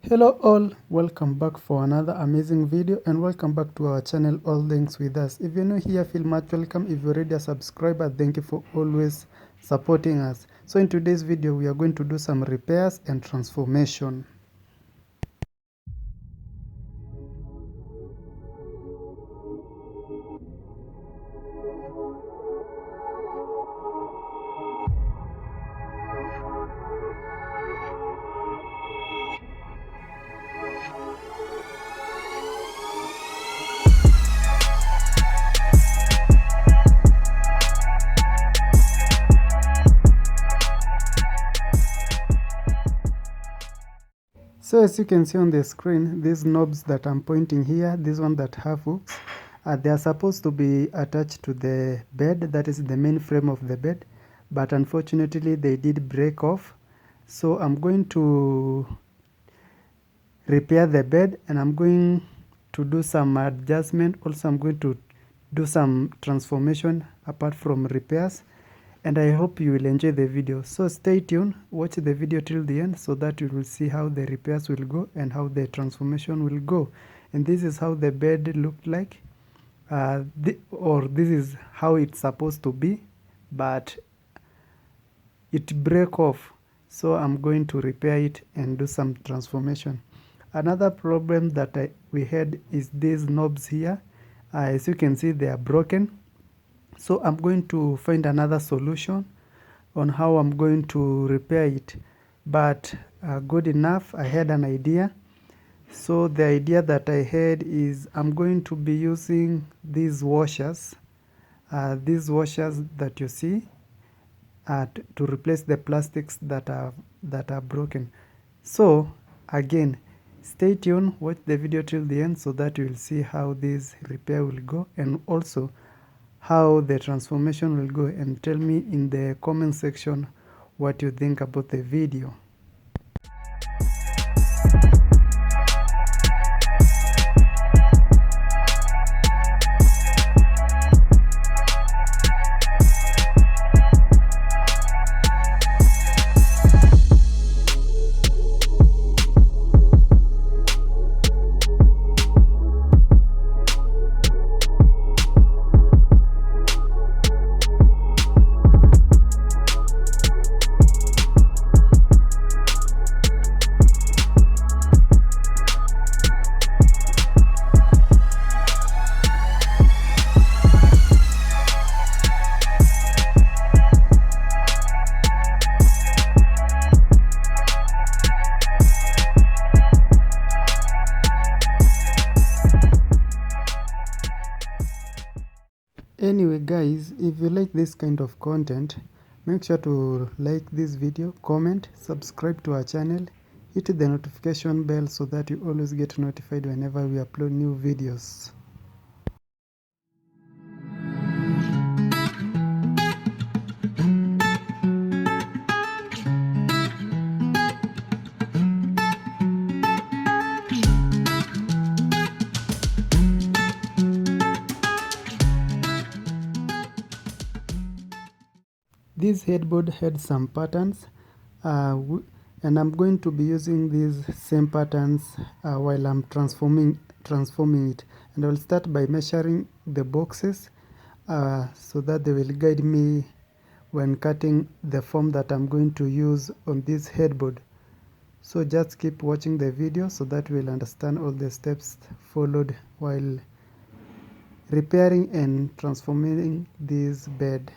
Hello all, welcome back for another amazing video and welcome back to our channel All Things With Us. If you're new here, feel much welcome. If you're already a subscriber, thank you for always supporting us. So in today's video we are going to do some repairs and transformation. So as you can see on the screen, these knobs that I'm pointing here, this one that have hooks, they are supposed to be attached to the bed, that is the main frame of the bed, but unfortunately they did break off. So I'm going to repair the bed and I'm going to do some adjustment. Also I'm going to do some transformation apart from repairs, and I hope you will enjoy the video. So stay tuned, watch the video till the end so that you will see how the repairs will go and how the transformation will go. And this is how the bed looked like, or this is how it's supposed to be, but it broke off. So I'm going to repair it and do some transformation. Another problem that we had is these knobs here. As you can see, they are broken. So I'm going to find another solution on how I'm going to repair it. But good enough, I had an idea. So the idea that I had is I'm going to be using these washers that you see, to replace the plastics that are broken. So again, stay tuned, watch the video till the end so that you will see how this repair will go and also how the transformation will go, and tell me in the comment section what you think about the video. Anyway guys, if you like this kind of content, make sure to like this video, comment, subscribe to our channel, hit the notification bell so that you always get notified whenever we upload new videos. This headboard had some patterns, and I'm going to be using these same patterns while I'm transforming it. And I'll start by measuring the boxes so that they will guide me when cutting the form that I'm going to use on this headboard. So just keep watching the video so that we'll understand all the steps followed while repairing and transforming this bed.